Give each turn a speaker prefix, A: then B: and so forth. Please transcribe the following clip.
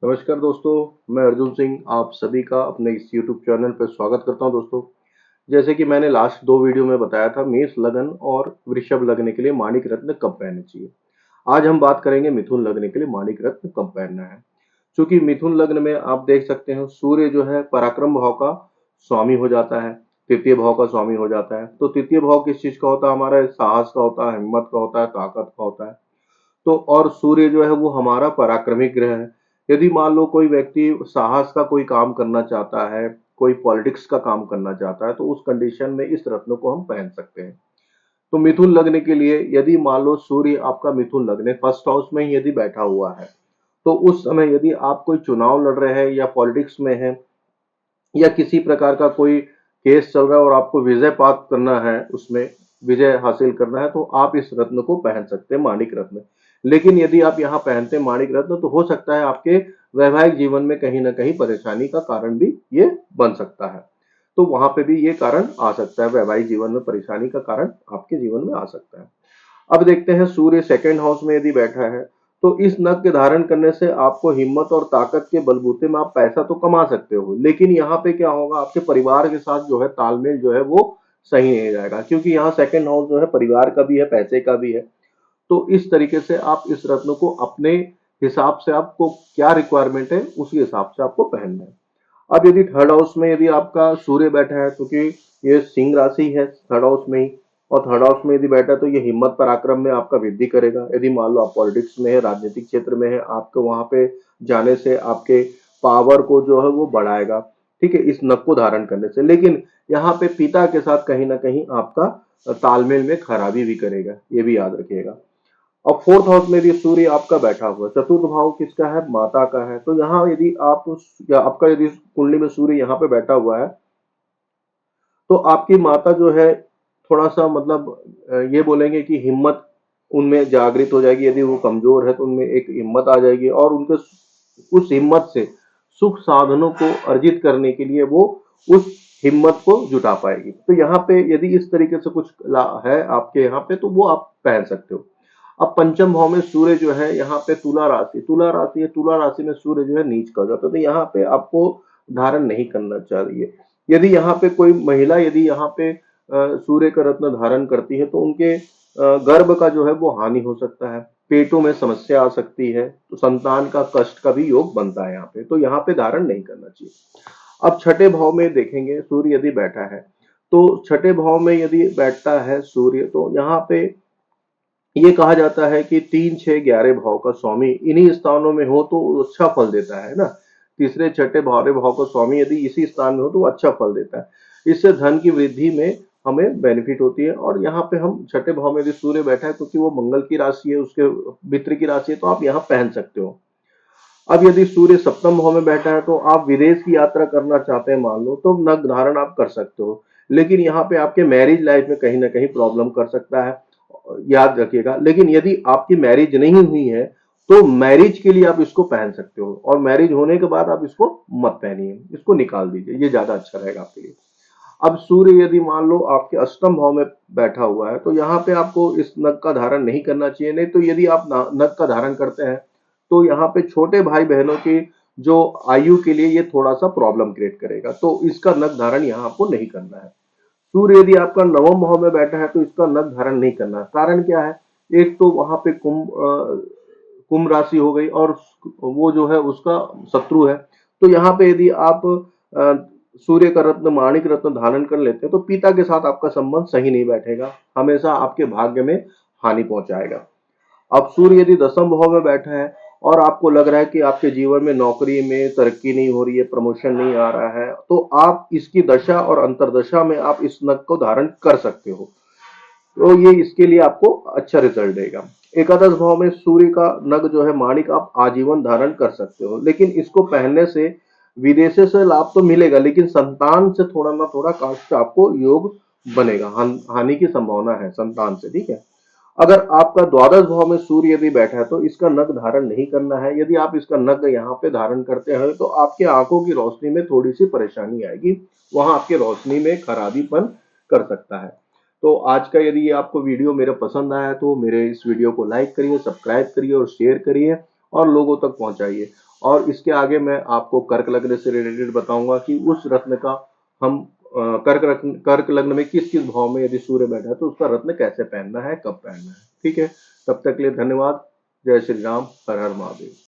A: नमस्कार दोस्तों, मैं अर्जुन सिंह आप सभी का अपने इस YouTube चैनल पर स्वागत करता हूं दोस्तों। जैसे कि मैंने लास्ट 2 वीडियो में बताया था मेष लगन और वृषभ लगन के लिए माणिक रत्न कब पहनने चाहिए। आज हम बात करेंगे मिथुन लगन के लिए माणिक रत्न कब पहनना है। क्योंकि मिथुन लग्न में आप देख सकते हैं सूर्य जो है पराक्रम भाव का स्वामी हो जाता है, तृतीय भाव का स्वामी हो जाता है। तो तृतीय भाव किस चीज का होता है? हमारा साहस का होता है, हिम्मत का होता है, ताकत का होता है। तो और सूर्य जो है वो हमारा पराक्रमी ग्रह है। यदि मान लो कोई व्यक्ति साहस का कोई काम करना चाहता है, कोई पॉलिटिक्स का काम करना चाहता है, तो उस कंडीशन में इस रत्न को हम पहन सकते हैं। तो मिथुन लग्न के लिए यदि मान लो सूर्य आपका मिथुन लग्न फर्स्ट हाउस में ही यदि बैठा हुआ है, तो उस समय यदि आप कोई चुनाव लड़ रहे हैं या पॉलिटिक्स में हैं या किसी प्रकार का कोई केस चल रहा है और आपको विजय प्राप्त करना है, उसमें विजय हासिल करना है, तो आप इस रत्न को पहन सकते हैं, माणिक रत्न। लेकिन यदि आप यहाँ पहनते हैं माणिक रत्न, तो हो सकता है आपके वैवाहिक जीवन में कहीं ना कहीं परेशानी का कारण भी ये बन सकता है। तो वहां पे भी ये कारण आ सकता है, वैवाहिक जीवन में परेशानी का कारण आपके जीवन में आ सकता है। अब देखते हैं सूर्य सेकंड हाउस में यदि बैठा है, तो इस नग के धारण करने से आपको हिम्मत और ताकत के बलबूते में आप पैसा तो कमा सकते हो, लेकिन यहाँ पे क्या होगा, आपके परिवार के साथ जो है तालमेल जो है वो सही नहीं रहेगा, क्योंकि यहाँ सेकंड हाउस जो है परिवार का भी है, पैसे का भी है। तो इस तरीके से आप इस रत्न को अपने हिसाब से, आपको क्या रिक्वायरमेंट है उसी हिसाब से आपको पहनना है। अब यदि थर्ड हाउस में यदि आपका सूर्य बैठा है, क्योंकि ये सिंह राशि है थर्ड हाउस में ही, और थर्ड हाउस में यदि बैठा है तो ये हिम्मत पराक्रम में आपका वृद्धि करेगा। यदि मान लो आप पॉलिटिक्स में है, राजनीतिक क्षेत्र में है, आपको वहां पे जाने से आपके पावर को जो है वो बढ़ाएगा, ठीक है, इस नक को धारण करने से। लेकिन यहाँ पे पिता के साथ कहीं ना कहीं आपका तालमेल में खराबी भी करेगा, ये भी याद रखिएगा। और फोर्थ हाउस में यदि सूर्य आपका बैठा हुआ, चतुर्थ भाव किसका है? माता का है। तो यहाँ यदि आप या आपका यदि कुंडली में सूर्य यहाँ पे बैठा हुआ है, तो आपकी माता जो है थोड़ा सा मतलब ये बोलेंगे कि हिम्मत उनमें जागृत हो जाएगी। यदि वो कमजोर है तो उनमें एक हिम्मत आ जाएगी, और उनके उस हिम्मत से सुख साधनों को अर्जित करने के लिए वो उस हिम्मत को जुटा पाएगी। तो यहाँ पे यदि इस तरीके से कुछ है आपके यहाँ पे, तो वो आप पहन सकते हो। अब पंचम भाव में सूर्य जो है यहाँ पे तुला राशि, तुला राशि है, तुला राशि में सूर्य जो है नीच का हो जाता है, तो यहाँ पे आपको धारण नहीं करना चाहिए। यदि यहाँ पे कोई महिला यदि यहाँ पे सूर्य का रत्न धारण करती है, तो उनके गर्भ का जो है वो हानि हो सकता है, पेटों में समस्या आ सकती है, तो संतान का कष्ट का भी योग बनता है यहाँ पे, तो यहाँ पे धारण नहीं करना चाहिए। अब छठे भाव में देखेंगे सूर्य यदि बैठा है, तो छठे भाव में यदि बैठता है सूर्य, तो यहाँ पे ये कहा जाता है कि 3, 6, 11 भाव का स्वामी इन्हीं स्थानों में हो तो अच्छा फल देता है ना। तीसरे छठे बारहवें भाव का स्वामी यदि इसी स्थान में हो तो वो अच्छा फल देता है। इससे धन की वृद्धि में हमें बेनिफिट होती है। और यहाँ पे हम छठे भाव में यदि सूर्य बैठा है, क्योंकि वो मंगल की राशि है, उसके मित्र की राशि है, तो आप यहाँ पहन सकते हो। अब यदि सूर्य सप्तम भाव में बैठा है, तो आप विदेश की यात्रा करना चाहते हैं मान लो, तो नग धारण आप कर सकते हो। लेकिन यहाँ पे आपके मैरिज लाइफ में कहीं ना कहीं प्रॉब्लम कर सकता है, याद रखिएगा। लेकिन यदि आपकी मैरिज नहीं हुई है, तो मैरिज के लिए आप इसको पहन सकते हो, और मैरिज होने के बाद आप इसको मत पहनिए, इसको निकाल दीजिए, ये ज्यादा अच्छा रहेगा आपके लिए। अब सूर्य यदि मान लो आपके अष्टम भाव में बैठा हुआ है, तो यहाँ पे आपको इस नग का धारण नहीं करना चाहिए। नहीं तो यदि आप नग का धारण करते हैं, तो यहाँ पे छोटे भाई बहनों की जो आयु के लिए ये थोड़ा सा प्रॉब्लम क्रिएट करेगा, तो इसका नग धारण यहाँ आपको नहीं करना है। सूर्य यदि आपका नवम भाव में बैठा है, तो इसका नग धारण नहीं करना है। कारण क्या है? एक तो वहां पे कुंभ राशि हो गई, और वो जो है उसका शत्रु है। तो यहाँ पे यदि आप अ, सूर्य का रत्न माणिक रत्न धारण कर लेते हैं, तो पिता के साथ आपका संबंध सही नहीं बैठेगा, हमेशा आपके भाग्य में हानि पहुंचाएगा। अब सूर्य यदि दसम भाव में बैठा है, और आपको लग रहा है कि आपके जीवन में नौकरी में तरक्की नहीं हो रही है, प्रमोशन नहीं आ रहा है, तो आप इसकी दशा और अंतरदशा में आप इस नग को धारण कर सकते हो। तो ये इसके लिए आपको अच्छा रिजल्ट देगा। एकादश भाव में सूर्य का नग जो है माणिक, आप आजीवन धारण कर सकते हो, लेकिन इसको पहनने से विदेश से लाभ तो मिलेगा, लेकिन संतान से थोड़ा ना थोड़ा कास्ट आपको योग बनेगा, हानि की संभावना है संतान से, ठीक है। अगर आपका द्वादश भाव में सूर्य यदि बैठा है, तो इसका नग धारण नहीं करना है। यदि आप इसका नग यहाँ पे धारण करते हैं, तो आपके आंखों की रोशनी में थोड़ी सी परेशानी आएगी, वहां आपके रोशनी में खराबीपन कर सकता है। तो आज का यदि ये आपको वीडियो मेरा पसंद आया, तो मेरे इस वीडियो को लाइक करिए, सब्सक्राइब करिए और शेयर करिए। और लोगों तक पहुंचाइए। और इसके आगे मैं आपको कर्क लग्न से रिलेटेड बताऊंगा कि उस रत्न का हम कर्क लग्न में किस किस भाव में यदि सूर्य बैठा है तो उसका रत्न कैसे पहनना है, कब पहनना है। ठीक है, तब तक के लिए धन्यवाद। जय श्री राम, हर हर महादेव।